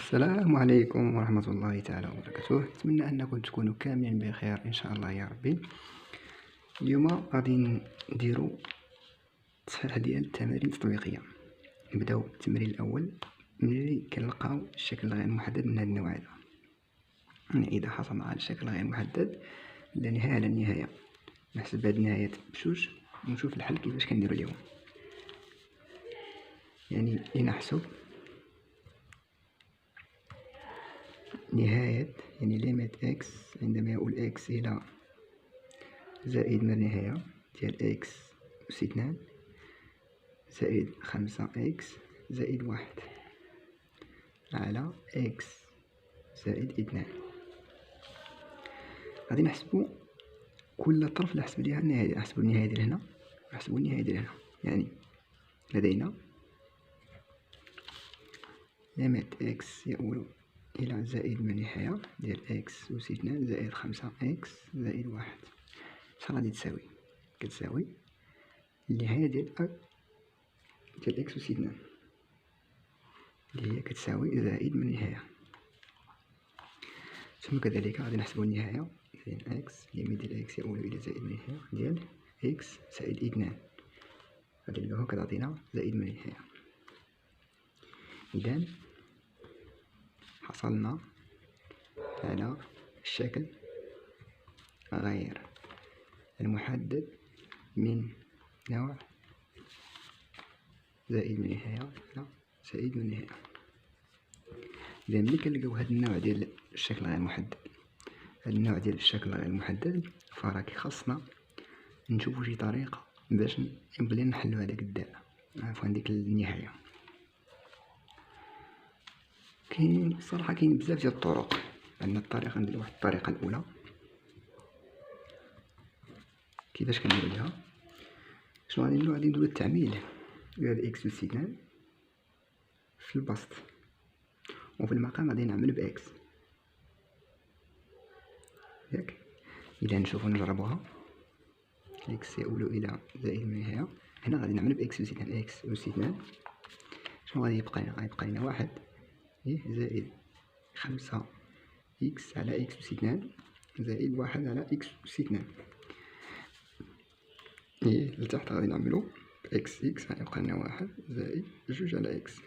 السلام عليكم ورحمة الله تعالى وبركاته. نتمنى أنكم تكونوا كاملين بخير إن شاء الله يا ربي. اليوم غادي نديرو تصحيح ديال التمارين التطبيقية. نبداو بالتمرين الأول ملي كنلقاو الشكل غير محدد من هذا النوع هذا. إذا حصلنا على الشكل غير محدد لا نهاية على النهاية، نحسب هاد النهايات بجوج ونشوف الحل كيفاش كنديرو اليوم. يعني لنحسب نهاية ليميت اكس عندما يؤول اكس إلى زائد من النهاية ديال اكس أس 2 زائد 5 اكس زائد 1 على اكس زائد 2. غادي نحسبو كل طرف نحسب ليها النهاية، نحسبو النهاية ديال هنا ونحسبو النهاية ديال هنا. يعني لدينا ليميت اكس يؤول إلى زائد من النهاية ديال اكس أس 2 زائد 5 اكس زائد 1. شحال غادي تساوي؟ كتساوي النهاية ديال اكس أس 2 اللي هي كتساوي زائد من النهاية. ثم كذلك غادي نحسبو النهاية ديال اكس، ليميت ديال اكس يؤول إلى زائد من النهاية ديال اكس زائد 2. غادي نلقاوها كتعطينا زائد من النهاية. إذن حصلنا على الشكل غير المحدد من نوع زائد من النهاية على زائد من النهاية. إذا ملي كنلقاو هاد النوع ديال الشكل غير محدد، هاد النوع ديال الشكل غير محدد، فراه خاصنا نشوفو شي طريقة باش نبغي نحلو هداك الداء، عفوا ديك النهاية. كاين صراحة بزاف ديال الطرق. عندنا الطريقة، ندير واحد الطريقة الأولى كيفاش كنديرو ليها. شنو غادي نديرو؟ غادي نديرو التعميل ديال اكس أس 2 في البسط، وفي المقام غادي نعمل باكس ياك. إذا نشوفو نجربوها، اكس يؤول إلى زائد من النهاية، هنا غادي نعمل باكس أس 2. اكس أس 2 شنو غادي يبقى لنا؟ غيبقى لنا واحد زائد 5 اكس على اكس أس 2 زائد 1 على اكس أس 2. لتحت غادي نعملو اكس غيبقى لنا 1 زائد 2 على اكس.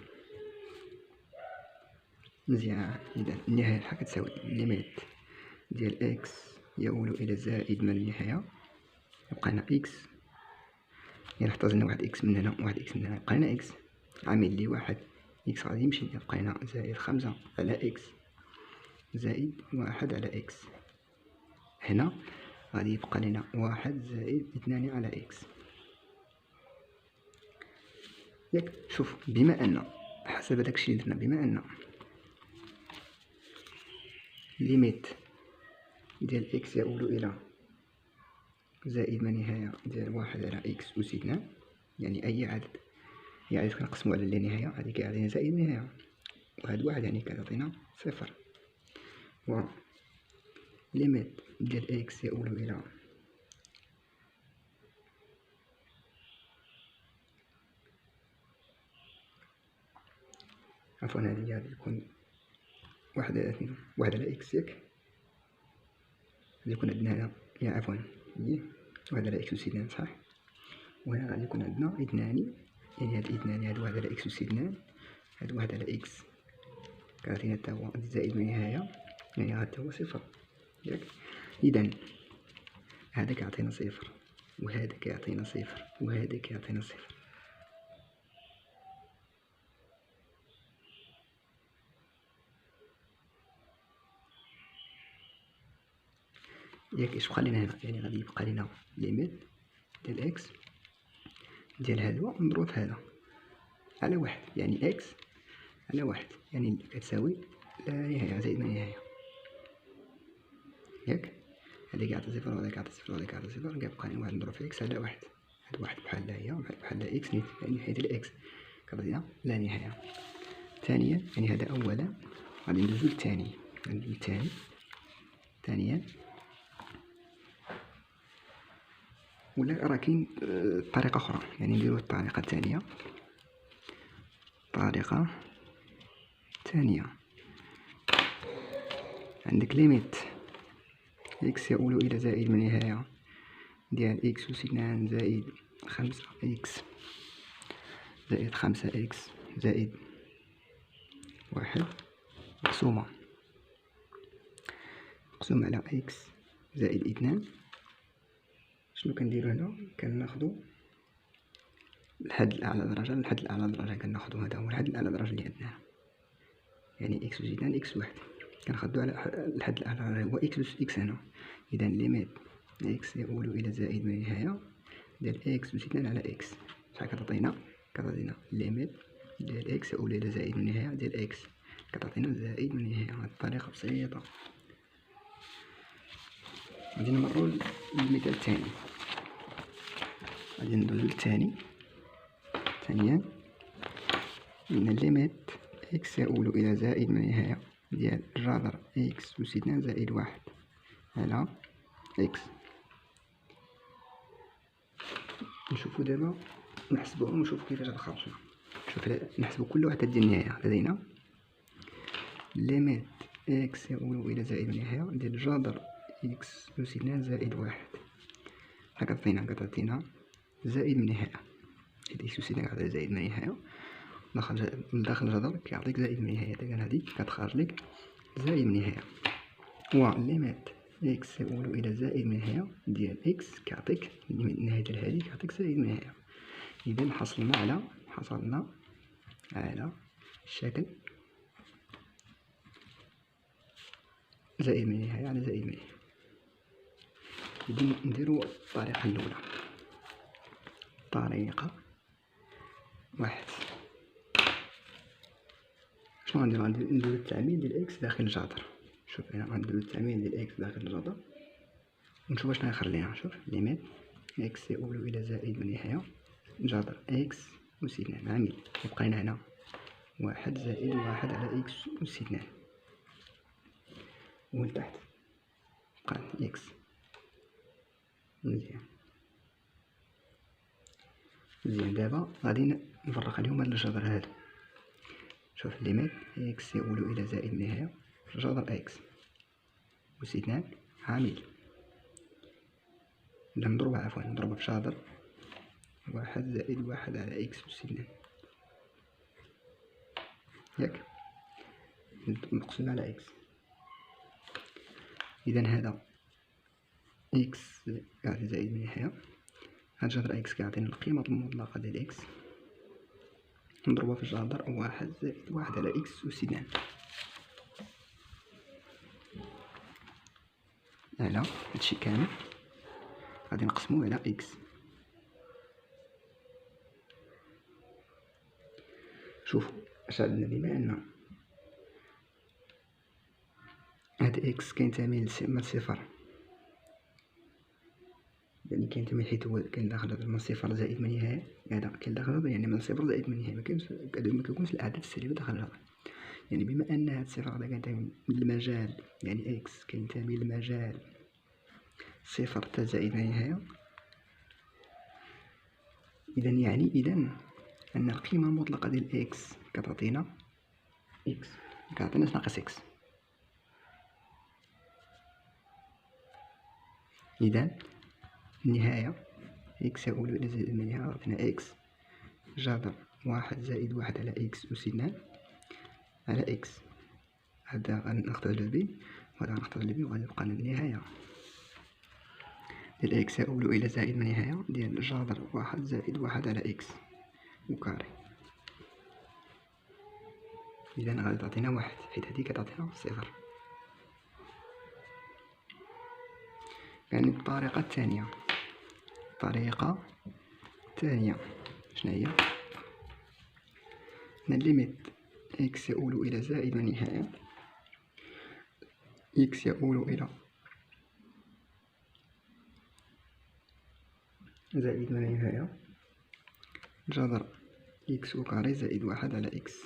مزيان. إذا النهاية شحال كتساوي؟ ليميت ديال اكس يؤول إلى زائد من النهاية، يبقى لنا اكس، نحتاج لنا واحد اكس من هنا وواحد اكس من هنا، يبقى لنا اكس عامل لي واحد اكس غادي يمشي، يبقى لنا زائد 5 على اكس زائد 1 على اكس. هنا غادي يبقى لنا 1 زائد 2 على اكس ياك. شوف، بما ان حسب داكشي اللي درنا، بما ان ليميت ديال اكس يؤول الى زائد من النهاية ديال 1 على اكس أس 2، يعني اي عدد كنقسمو على اللانهاية غادي كيعطينا زائد من النهاية، وهاد واحد يعني كتعطينا صفر. و ليميت ديال اكس يؤول الى عفوا هادي غادي تكون 1 على اكس ياك. غادي يكون عندنا هنا عفوا 1 على اكس أس 2 صح، وهنا غادي يكون عندنا 2، يعني هاد 2 هاد 1 على اكس أس 2، هاد 1 على اكس كيعطينا حتى هو زائد من النهاية، يعني هاد هو صفر ياك. إذا هذا كيعطينا صفر، وهذا كيعطينا صفر، وهذا كيعطينا صفر. ياك اش بقى لنا هنا؟ يعني غادي يبقى لنا ليميت ديال اكس ديال هادو مضروب في هذا على 1، يعني اكس على 1 يعني كتساوي لا نهاية زائد من النهاية ياك. هذا كيعطي صفر وهذا كيعطي صفر وهذا كيعطي صفر، كيبقى لنا 1 مضروب في اكس على 1. هاد 1 بحال هي بحال اكس نيت، يعني النهاية ديال اكس كتعطينا لا نهاية. ثانيا يعني هذا أولا، غادي ندوزو للثاني. ثانيا ولا راه كاين طريقة أخرى، يعني نديرو الطريقة الثانية. عندك ليميت إكس يؤول إلى زائد من نهاية ديال إكس أس 2 زائد 5 إكس زائد 5 إكس زائد 1 مقسومة على إكس زائد 2. شنو كنديرو هنا؟ كناخدو الحد الأعلى درجة للحد الأعلى درجة، كناخدو هذا هو الحد الأعلى درجة اللي عندنا، يعني إكس أس 2 إكس 1 كنخدو على الحد الأعلى هو إكس أس إكس هنا. إذا ليميت إكس يؤول إلى زائد من نهاية ديال إكس أس 2 على إكس شحال كتعطينا؟ كتعطينا ليميت ديال إكس يؤول إلى زائد من نهاية ديال إكس كتعطينا زائد من نهاية. هاد الطريقة بسيطة. غادي نمرو للمثال الثاني، غادي ندوزو للثاني. ثانيا عندنا ليميت إكس يؤول إلى زائد من نهاية ديال جذر إكس أس 2 زائد 1 على إكس. نشوفو دابا نحسبوهم ونشوفو كيفاش غتخرجنا. شوف نحسبو كل وحدة ديال النهاية. لدينا ليميت إكس يؤول إلى زائد من نهاية ديال جذر إكس أس 2 زائد 1 كتعطينا زائد من نهاية، حيت إكس أس 2 كتعطينا زائد من نهاية داخل الجذر كيعطيك زائد من نهاية، إذا هادي كتخرج لك زائد من نهاية. و ليميت إكس يؤول إلى زائد من نهاية ديال إكس كيعطيك النهاية ديال هادي كيعطيك زائد من نهاية. إذا حصلنا على الشكل زائد من نهاية على زائد من نهاية. إذا نديرو الطريقة الأولى. طريقة 1 شنو غنديرو؟ نديرو التعميد ديال إكس داخل الجذر. شوف هنا غنديرو التعميد ديال إكس داخل الجذر ونشوف شنو غيخرج لينا. شوف ليميت إكس يؤول إلى زائد من نهاية جذر إكس أس 2 عامل يبقى لنا هنا 1 زائد 1 على إكس أس 2 ولتحت بقى إكس. مزيان دابا غادي نفرق عليهم هاد الجذر هادو. شوف ليميت إكس يؤول إلى زائد من نهاية جذر إكس أس 2 عامل نضربها في جذر 1 زائد 1 على إكس أس 2 ياك مقسوم على إكس. إذا هذا إكس كيعطي زائد من نهاية، هاد جذر إكس كيعطينا القيمة المطلقة ديال إكس نضربها في جذر 1 زائد 1 على إكس أس 2 على هادشي كامل غادي نقسموه على إكس. شوفوا اش عندنا، بما أن هاد إكس كينتمي من صفر، يعني كينتمي حيت هو كاين داخل من صفر زائد من نهاية، هذا كاين داخل يعني من صفر زائد من نهاية، مكيكونش الأعداد السالبة داخل الجذر. يعني بما أن هاد الصفر هذا كينتمي للمجال، يعني إكس كينتمي للمجال صفر حتى زائد من نهاية، إذا أن القيمة المطلقة ديال إكس كتعطينا إكس ناقص إكس. إذا النهاية إكس يؤول إلى زائد من نهاية عطينا إكس جذر 1 زائد 1 على إكس أس 2 على إكس. هذا غنختار بي وهذا غنختار بي وغادي يبقى لنا النهاية ديال إكس يؤول إلى زائد من نهاية ديال جذر 1 زائد 1 على إكس وكاري. إذا غادي تعطينا 1 حيت هادي كتعطينا صفر. يعني الطريقة الثانية شنو هي؟ ليميت إكس يؤول إلى زائد من نهاية إكس يؤول إلى زائد من نهاية جذر إكس وكاري زائد 1 على إكس.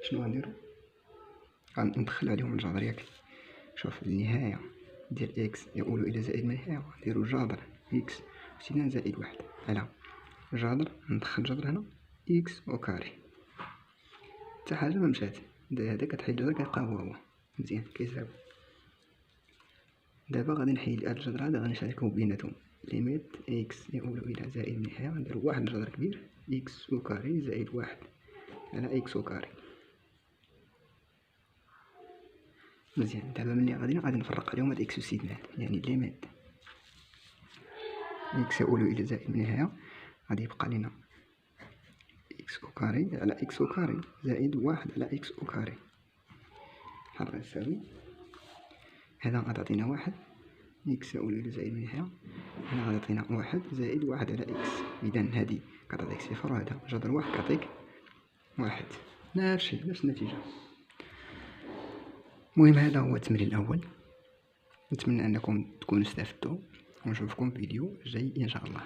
شنو غنديرو؟ غندخل عليهم الجذر ياك. شوف النهاية ديال إكس يؤول إلى زائد من نهاية غنديرو جذر إكس أس 2 زائد 1 على جذر، ندخل جذر هنا إكس وكاري حتى حاجة ما مشات، هذا كتحيد الجدر كيبقى هو مزيان كيساوي. دابا غادي نحيد هاد الجدر هذا، غنشاركو بيناتهم ليميت اكس يؤول الى زائد النهاية، غنديرو واحد الجدر كبير اكس او كاري زائد واحد على اكس او كاري. مزيان. دابا ملي غادي نفرق عليهم هاد اكس وسيدناه، يعني ليميت اكس يؤول الى زائد النهاية، غادي يبقى لينا اكس او كاري على اكس او كاري زائد واحد على اكس او كاري بحال غتساوي. هذا غتعطينا واحد اكس يؤول الى زائد النهاية، هنا غادي يعطينا واحد زائد واحد على اكس. اذا هادي كتعطيك صفر، وهذا جذر واحد كيعطيك واحد. نفس الشيء، نفس النتيجة. المهم هذا هو التمرين الأول. نتمنى أنكم تكونوا استفدتوا، ونشوفكم في فيديو جاي إن شاء الله.